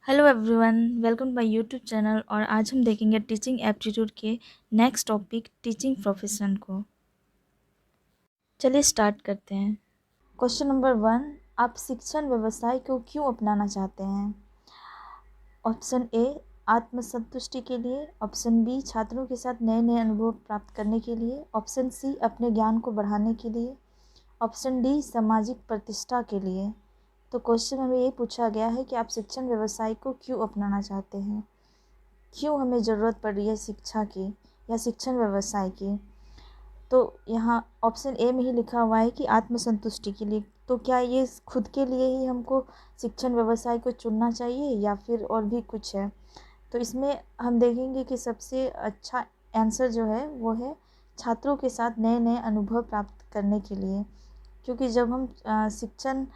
Hello everyone, welcome my YouTube channel. और आज हम देखेंगे टीचिंग एप्टीट्यूड के नेक्स्ट टॉपिक टीचिंग प्रोफेशन को। चलिए स्टार्ट करते हैं। क्वेश्चन नंबर 1, आप शिक्षण व्यवसाय को क्यों अपनाना चाहते हैं? ऑप्शन ए, आत्मसंतुष्टि के लिए। ऑप्शन बी, छात्रों के साथ नए नए अनुभव प्राप्त करने के लिए। ऑप्शन सी, अपने ज्ञान को बढ़ाने के लिए। ऑप्शन डी, सामाजिक प्रतिष्ठा के लिए। तो क्वेश्चन हमें ये पूछा गया है कि आप शिक्षण व्यवसाय को क्यों अपनाना चाहते हैं, क्यों हमें ज़रूरत पड़ रही है शिक्षा की या शिक्षण व्यवसाय की। तो यहाँ ऑप्शन ए में ही लिखा हुआ है कि आत्मसंतुष्टि के लिए। तो क्या ये खुद के लिए ही हमको शिक्षण व्यवसाय को चुनना चाहिए या फिर और भी कुछ है? तो इसमें हम देखेंगे कि सबसे अच्छा आंसर जो है वो है छात्रों के साथ नए नए अनुभव प्राप्त करने के लिए। क्योंकि जब हम शिक्षण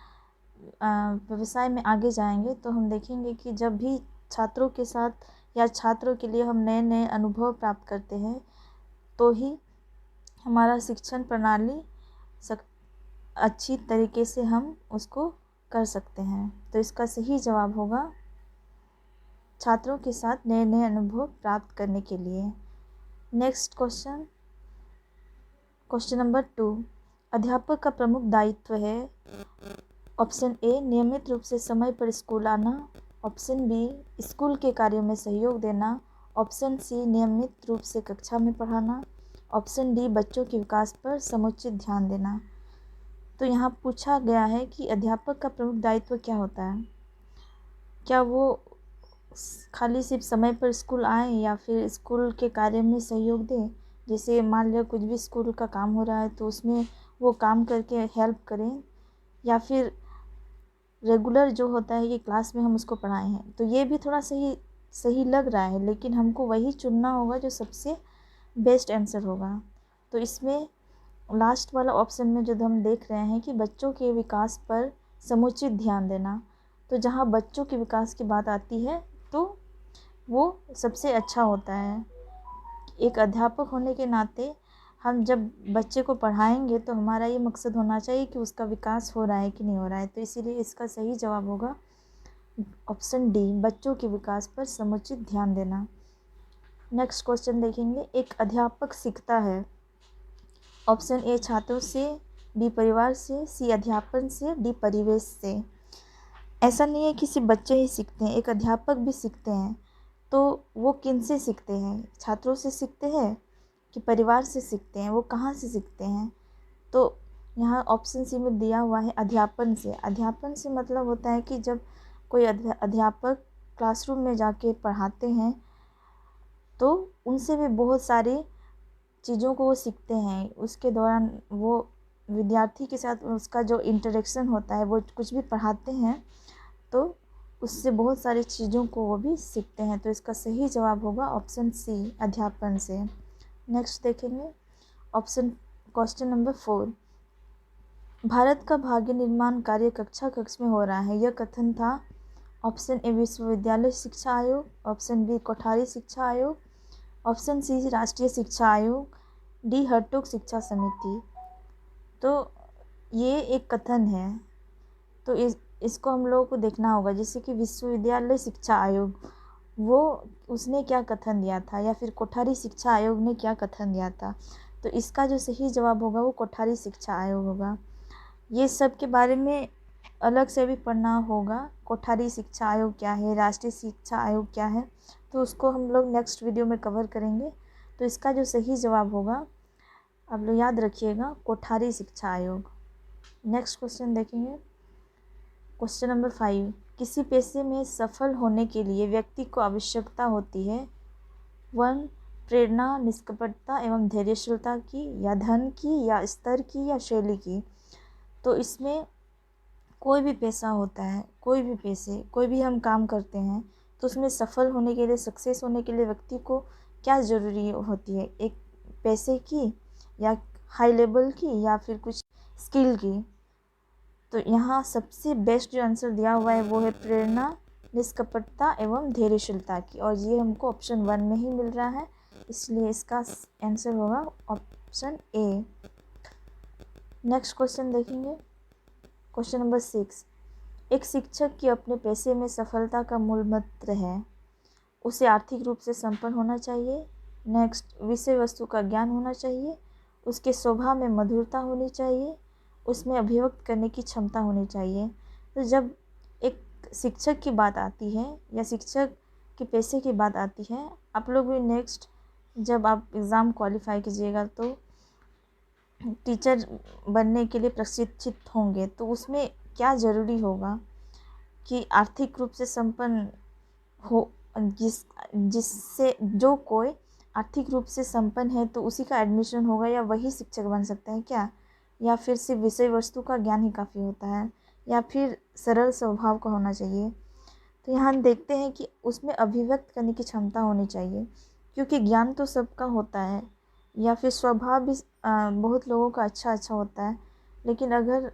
व्यवसाय में आगे जाएंगे तो हम देखेंगे कि जब भी छात्रों के साथ या छात्रों के लिए हम नए नए अनुभव प्राप्त करते हैं तो ही हमारा शिक्षण प्रणाली अच्छी तरीके से हम उसको कर सकते हैं। तो इसका सही जवाब होगा छात्रों के साथ नए नए अनुभव प्राप्त करने के लिए। नेक्स्ट क्वेश्चन, क्वेश्चन नंबर 2, अध्यापक का प्रमुख दायित्व है। ऑप्शन ए, नियमित रूप से समय पर स्कूल आना। ऑप्शन बी, स्कूल के कार्यों में सहयोग देना। ऑप्शन सी, नियमित रूप से कक्षा में पढ़ाना। ऑप्शन डी, बच्चों के विकास पर समुचित ध्यान देना। तो यहाँ पूछा गया है कि अध्यापक का प्रमुख दायित्व क्या होता है। क्या वो खाली सिर्फ समय पर स्कूल आए या फिर स्कूल के कार्य में सहयोग दें। जैसे मान लिया कुछ भी स्कूल का काम हो रहा है तो उसमें वो काम करके हेल्प करें, या फिर रेगुलर जो होता है कि क्लास में हम उसको पढ़ाए हैं। तो ये भी थोड़ा सही सही लग रहा है, लेकिन हमको वही चुनना होगा जो सबसे बेस्ट आंसर होगा। तो इसमें लास्ट वाला ऑप्शन में जो हम देख रहे हैं कि बच्चों के विकास पर समुचित ध्यान देना, तो जहाँ बच्चों के विकास की बात आती है तो वो सबसे अच्छा होता है। एक अध्यापक होने के नाते हम जब बच्चे को पढ़ाएंगे तो हमारा ये मकसद होना चाहिए कि उसका विकास हो रहा है कि नहीं हो रहा है। तो इसीलिए इसका सही जवाब होगा ऑप्शन डी, बच्चों के विकास पर समुचित ध्यान देना। नेक्स्ट क्वेश्चन देखेंगे, एक अध्यापक सीखता है। ऑप्शन ए, छात्रों से। बी, परिवार से। सी, अध्यापन से। डी, परिवेश से। ऐसा नहीं है कि सिर्फ बच्चे ही सीखते हैं, एक अध्यापक भी सीखते हैं। तो वो किन से सीखते हैं, छात्रों से सीखते हैं कि परिवार से सीखते हैं, वो कहाँ से सीखते हैं? तो यहाँ ऑप्शन सी में दिया हुआ है अध्यापन से। अध्यापन से मतलब होता है कि जब कोई अध्यापक क्लासरूम में जाके पढ़ाते हैं तो उनसे भी बहुत सारी चीज़ों को वो सीखते हैं। उसके दौरान वो विद्यार्थी के साथ उसका जो इंटरेक्शन होता है, वो कुछ भी पढ़ाते हैं तो उससे बहुत सारी चीज़ों को वो भी सीखते हैं। तो इसका सही जवाब होगा ऑप्शन सी, अध्यापन से। नेक्स्ट देखेंगे ऑप्शन, क्वेश्चन नंबर 4, भारत का भाग्य निर्माण कार्य कक्षा कक्ष में हो रहा है, यह कथन था। ऑप्शन ए, विश्वविद्यालय शिक्षा आयोग। ऑप्शन बी, कोठारी शिक्षा आयोग। ऑप्शन सी, राष्ट्रीय शिक्षा आयोग। डी, हरटोग शिक्षा समिति। तो ये एक कथन है, तो इसको हम लोगों को देखना होगा। जैसे कि विश्वविद्यालय शिक्षा आयोग, वो उसने क्या कथन दिया था, या फिर कोठारी शिक्षा आयोग ने क्या कथन दिया था। तो इसका जो सही जवाब होगा वो कोठारी शिक्षा आयोग होगा। ये सब के बारे में अलग से भी पढ़ना होगा, कोठारी शिक्षा आयोग क्या है, राष्ट्रीय शिक्षा आयोग क्या है, तो उसको हम लोग नेक्स्ट वीडियो में कवर करेंगे। तो इसका जो सही जवाब होगा आप लोग याद रखिएगा, कोठारी शिक्षा आयोग। नेक्स्ट क्वेश्चन देखेंगे, क्वेश्चन नंबर 5, किसी पेशे में सफल होने के लिए व्यक्ति को आवश्यकता होती है 1, प्रेरणा, निष्कपटता एवं धैर्यशीलता की, या धन की, या स्तर की, या शैली की। तो इसमें कोई भी पेशा होता है, कोई भी पेशे, कोई भी हम काम करते हैं तो उसमें सफल होने के लिए, सक्सेस होने के लिए व्यक्ति को क्या ज़रूरी होती है, एक पैसे की, या हाई लेवल की, या फिर कुछ स्किल की। तो यहाँ सबसे बेस्ट जो आंसर दिया हुआ है वो है प्रेरणा, निष्कपटता एवं धैर्यशीलता की, और ये हमको ऑप्शन 1 में ही मिल रहा है, इसलिए इसका आंसर होगा ऑप्शन ए। नेक्स्ट क्वेश्चन देखेंगे, क्वेश्चन नंबर 6, एक शिक्षक की अपने पेशे में सफलता का मूल मंत्र है, उसे आर्थिक रूप से संपन्न होना चाहिए। नेक्स्ट, विषय वस्तु का ज्ञान होना चाहिए, उसके स्वभाव में मधुरता होनी चाहिए, उसमें अभिव्यक्त करने की क्षमता होनी चाहिए। तो जब एक शिक्षक की बात आती है या शिक्षक के पेशे की बात आती है, आप लोग भी नेक्स्ट जब आप एग्ज़ाम क्वालिफाई कीजिएगा तो टीचर बनने के लिए प्रशिक्षित होंगे, तो उसमें क्या ज़रूरी होगा कि आर्थिक रूप से संपन्न हो। जिससे जो कोई आर्थिक रूप से संपन्न है तो उसी का एडमिशन होगा या वही शिक्षक बन सकता है क्या, या फिर सिर्फ विषय वस्तु का ज्ञान ही काफ़ी होता है, या फिर सरल स्वभाव का होना चाहिए। तो यहाँ देखते हैं कि उसमें अभिव्यक्त करने की क्षमता होनी चाहिए, क्योंकि ज्ञान तो सबका होता है, या फिर स्वभाव भी बहुत लोगों का अच्छा होता है, लेकिन अगर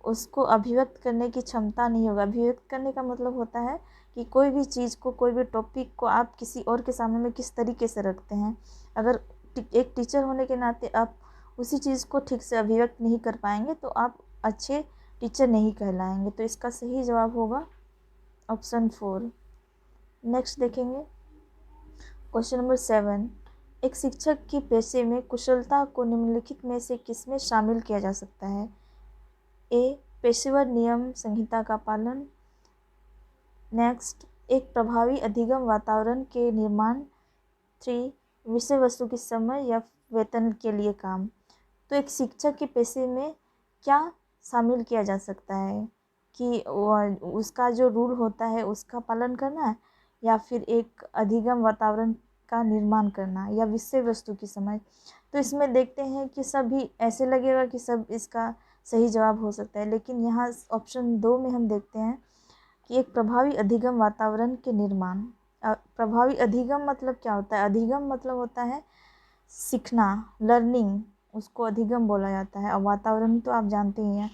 उसको अभिव्यक्त करने की क्षमता नहीं होगा। अभिव्यक्त करने का मतलब होता है कि कोई भी चीज़ को, कोई भी टॉपिक को आप किसी और के सामने में किस तरीके से रखते हैं। अगर एक टीचर होने के नाते आप उसी चीज़ को ठीक से अभिव्यक्त नहीं कर पाएंगे तो आप अच्छे टीचर नहीं कहलाएंगे। तो इसका सही जवाब होगा ऑप्शन 4। नेक्स्ट देखेंगे क्वेश्चन नंबर 7। एक शिक्षक के पेशे में कुशलता को निम्नलिखित में से किसमें शामिल किया जा सकता है? ए, पेशेवर नियम संहिता का पालन। नेक्स्ट, एक प्रभावी अधिगम वातावरण के निर्माण। 3, विषय वस्तु की समझ या वेतन के लिए काम। तो एक शिक्षक के पेशे में क्या शामिल किया जा सकता है कि उसका जो रूल होता है उसका पालन करना, या फिर एक अधिगम वातावरण का निर्माण करना, या विषय वस्तु की समझ। तो इसमें देखते हैं कि सभी ऐसे लगेगा कि सब इसका सही जवाब हो सकता है, लेकिन यहाँ ऑप्शन 2 में हम देखते हैं कि एक प्रभावी अधिगम वातावरण के निर्माण। प्रभावी अधिगम मतलब क्या होता है? अधिगम मतलब होता है सीखना, लर्निंग, उसको अधिगम बोला जाता है। और वातावरण तो आप जानते ही हैं।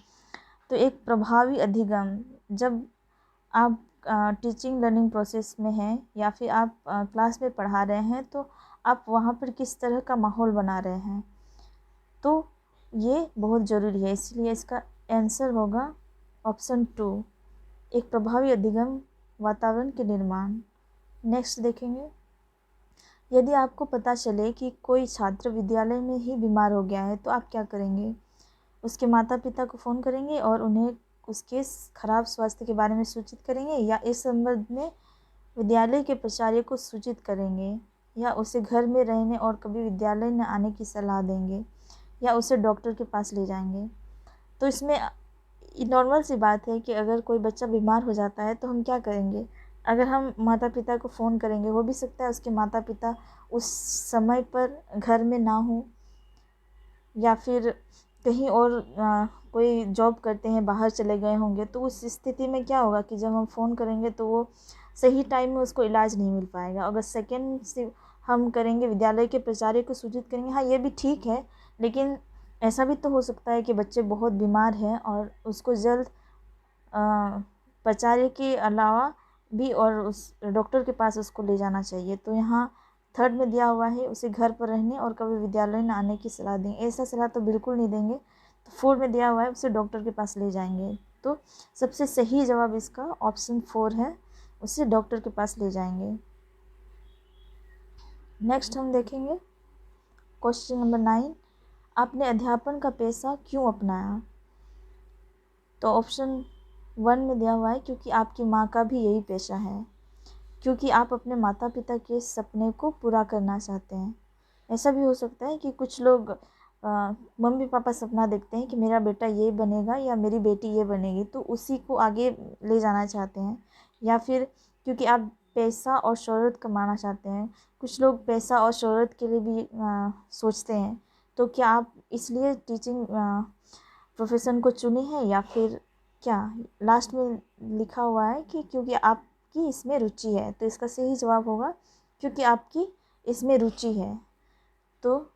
तो एक प्रभावी अधिगम, जब आप टीचिंग लर्निंग प्रोसेस में हैं या फिर आप क्लास में पढ़ा रहे हैं, तो आप वहाँ पर किस तरह का माहौल बना रहे हैं, तो ये बहुत ज़रूरी है। इसलिए इसका आंसर होगा ऑप्शन 2, एक प्रभावी अधिगम वातावरण के निर्माण। नेक्स्ट देखेंगे, यदि आपको पता चले कि कोई छात्र विद्यालय में ही बीमार हो गया है तो आप क्या करेंगे? उसके माता पिता को फ़ोन करेंगे और उन्हें उसके खराब स्वास्थ्य के बारे में सूचित करेंगे, या इस संबंध में विद्यालय के प्राचार्य को सूचित करेंगे, या उसे घर में रहने और कभी विद्यालय न आने की सलाह देंगे, या उसे डॉक्टर के पास ले जाएंगे? तो इसमें नॉर्मल सी बात है कि अगर कोई बच्चा बीमार हो जाता है तो हम क्या करेंगे? अगर हम माता पिता को फ़ोन करेंगे, हो भी सकता है उसके माता पिता उस समय पर घर में ना हो, या फिर कहीं और कोई जॉब करते हैं बाहर चले गए होंगे। तो उस स्थिति में क्या होगा कि जब हम फ़ोन करेंगे तो वो सही टाइम में उसको इलाज नहीं मिल पाएगा। अगर सेकेंड से हम करेंगे, विद्यालय के प्राचार्य को सूचित करेंगे, हाँ ये भी ठीक है, लेकिन ऐसा भी तो हो सकता है कि बच्चे बहुत बीमार हैं और उसको जल्द प्राचार्य के अलावा भी और उस डॉक्टर के पास उसको ले जाना चाहिए। तो यहाँ थर्ड में दिया हुआ है उसे घर पर रहने और कभी विद्यालय न आने की सलाह दें। ऐसा सलाह तो बिल्कुल नहीं देंगे। तो 4 में दिया हुआ है उसे डॉक्टर के पास ले जाएंगे। तो सबसे सही जवाब इसका ऑप्शन 4 है, उसे डॉक्टर के पास ले जाएंगे। नेक्स्ट हम देखेंगे क्वेश्चन नंबर 9, आपने अध्यापन का पेशा क्यों अपनाया? तो ऑप्शन 1 में दिया हुआ है क्योंकि आपकी माँ का भी यही पेशा है, क्योंकि आप अपने माता पिता के सपने को पूरा करना चाहते हैं। ऐसा भी हो सकता है कि कुछ लोग मम्मी पापा सपना देखते हैं कि मेरा बेटा ये बनेगा या मेरी बेटी ये बनेगी, तो उसी को आगे ले जाना चाहते हैं। या फिर क्योंकि आप पैसा और शोहरत कमाना चाहते हैं। कुछ लोग पैसा और शोहरत के लिए भी सोचते हैं। तो क्या आप इसलिए टीचिंग प्रोफेशन को चुने हैं, या फिर क्या? लास्ट में लिखा हुआ है कि क्योंकि आपकी इसमें रुचि है। तो इसका सही जवाब होगा क्योंकि आपकी इसमें रुचि है। तो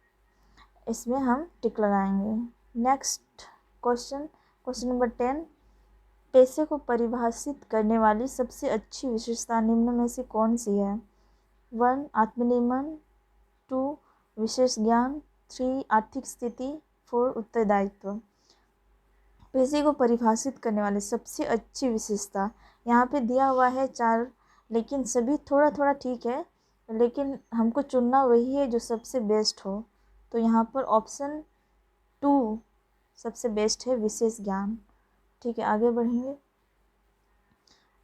इसमें हम टिक लगाएंगे। नेक्स्ट क्वेश्चन नंबर 10, पेशे को परिभाषित करने वाली सबसे अच्छी विशेषता निम्न में से कौन सी है? 1, आत्मनियमन। 2, विशेष ज्ञान। 3, आर्थिक स्थिति। 4, उत्तरदायित्व। पेशे को परिभाषित करने वाले सबसे अच्छी विशेषता, यहाँ पे दिया हुआ है 4, लेकिन सभी थोड़ा थोड़ा ठीक है, लेकिन हमको चुनना वही है जो सबसे बेस्ट हो। तो यहाँ पर ऑप्शन 2 सबसे बेस्ट है, विशेष ज्ञान। ठीक है, आगे बढ़ेंगे।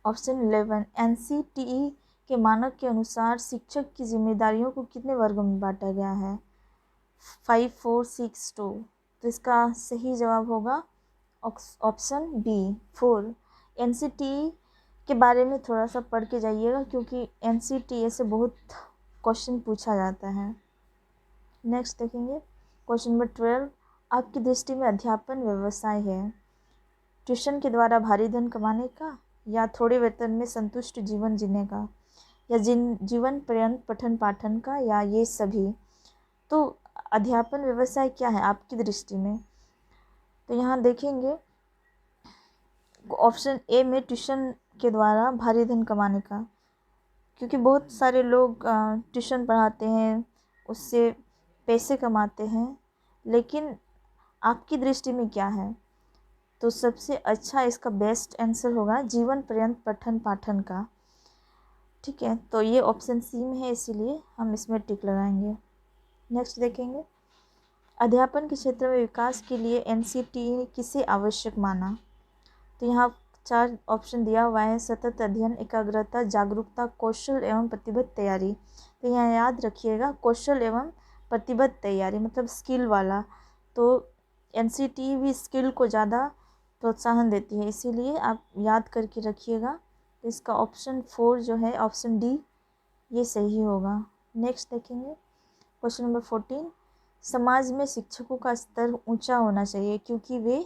ऑप्शन 11, NCTE के मानक के अनुसार शिक्षक की जिम्मेदारियों को कितने वर्गों में बांटा गया है? 5, 4, 6, 2। तो इसका सही जवाब होगा ऑप्शन बी 4। NCTE के बारे में थोड़ा सा पढ़ के जाइएगा, क्योंकि NCTE से बहुत क्वेश्चन पूछा जाता है। नेक्स्ट देखेंगे क्वेश्चन नंबर 12, आपकी दृष्टि में अध्यापन व्यवसाय है ट्यूशन के द्वारा भारी धन कमाने का, या थोड़े वेतन में संतुष्ट जीवन जीने का, या जीवन पर्यंत पठन पाठन का, या ये सभी? तो अध्यापन व्यवसाय क्या है आपकी दृष्टि में? तो यहाँ देखेंगे ऑप्शन ए में ट्यूशन के द्वारा भारी धन कमाने का, क्योंकि बहुत सारे लोग ट्यूशन पढ़ाते हैं, उससे पैसे कमाते हैं, लेकिन आपकी दृष्टि में क्या है? तो सबसे अच्छा इसका बेस्ट आंसर होगा जीवन पर्यंत पठन पाठन का। ठीक है, तो ये ऑप्शन सी में है, इसीलिए हम इसमें टिक लगाएंगे। नेक्स्ट देखेंगे, अध्यापन के क्षेत्र में विकास के लिए NCTE ने किसे आवश्यक माना? तो यहाँ 4 ऑप्शन दिया हुआ है, सतत अध्ययन, एकाग्रता, जागरूकता, कौशल एवं प्रतिबद्ध तैयारी। तो यहाँ याद रखिएगा, कौशल एवं प्रतिबद्ध तैयारी मतलब स्किल वाला। तो NCTE भी स्किल को ज़्यादा प्रोत्साहन देती है, इसीलिए आप याद करके रखिएगा। इसका ऑप्शन 4 जो है, ऑप्शन डी, ये सही होगा। नेक्स्ट देखेंगे क्वेश्चन नंबर 14, समाज में शिक्षकों का स्तर ऊंचा होना चाहिए क्योंकि वे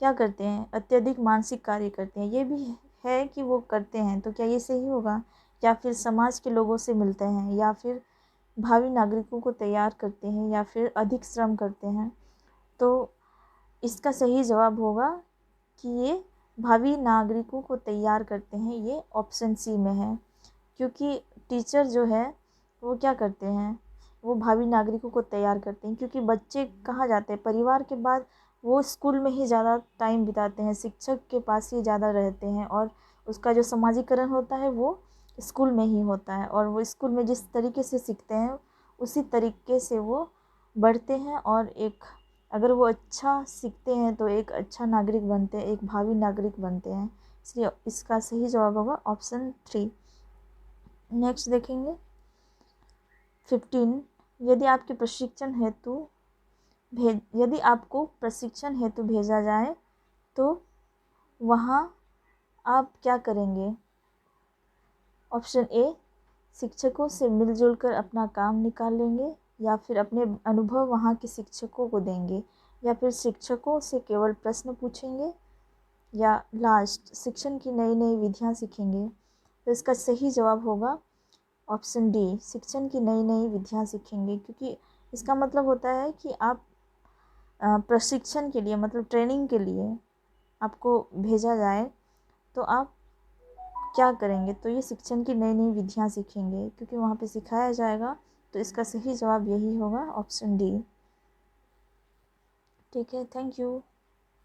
क्या करते हैं? अत्यधिक मानसिक कार्य करते हैं। ये भी है कि वो करते हैं, तो क्या ये सही होगा? या फिर समाज के लोगों से मिलते हैं, या फिर भावी नागरिकों को तैयार करते हैं, या फिर अधिक श्रम करते हैं? तो इसका सही जवाब होगा कि ये भावी नागरिकों को तैयार करते हैं, ये ऑप्शन सी में है। क्योंकि टीचर जो है वो क्या करते हैं? वो भावी नागरिकों को तैयार करते हैं, क्योंकि बच्चे कहाँ जाते हैं? परिवार के बाद वो स्कूल में ही ज़्यादा टाइम बिताते हैं, शिक्षक के पास ही ज़्यादा रहते हैं, और उसका जो समाजीकरण होता है वो स्कूल में ही होता है, और वो स्कूल में जिस तरीके से सीखते हैं उसी तरीके से वो बढ़ते हैं, और एक अगर वो अच्छा सीखते हैं तो एक अच्छा नागरिक बनते हैं, एक भावी नागरिक बनते हैं। इसलिए इसका सही जवाब होगा ऑप्शन 3। नेक्स्ट देखेंगे 15, यदि आपके प्रशिक्षण हेतु यदि आपको प्रशिक्षण हेतु भेजा जाए तो वहाँ आप क्या करेंगे? ऑप्शन ए, शिक्षकों से मिलजुल कर अपना काम निकाल लेंगे, या फिर अपने अनुभव वहाँ के शिक्षकों को देंगे, या फिर शिक्षकों से केवल प्रश्न पूछेंगे, या लास्ट शिक्षण की नई नई विधियाँ सीखेंगे। तो इसका सही जवाब होगा ऑप्शन डी, शिक्षण की नई नई विधियाँ सीखेंगे, क्योंकि इसका मतलब होता है कि आप प्रशिक्षण के लिए मतलब ट्रेनिंग के लिए आपको भेजा जाए तो आप क्या करेंगे? तो ये शिक्षण की नई नई विधियाँ सीखेंगे, क्योंकि वहाँ पे सिखाया जाएगा। तो इसका सही जवाब यही होगा ऑप्शन डी। ठीक है, थैंक यू।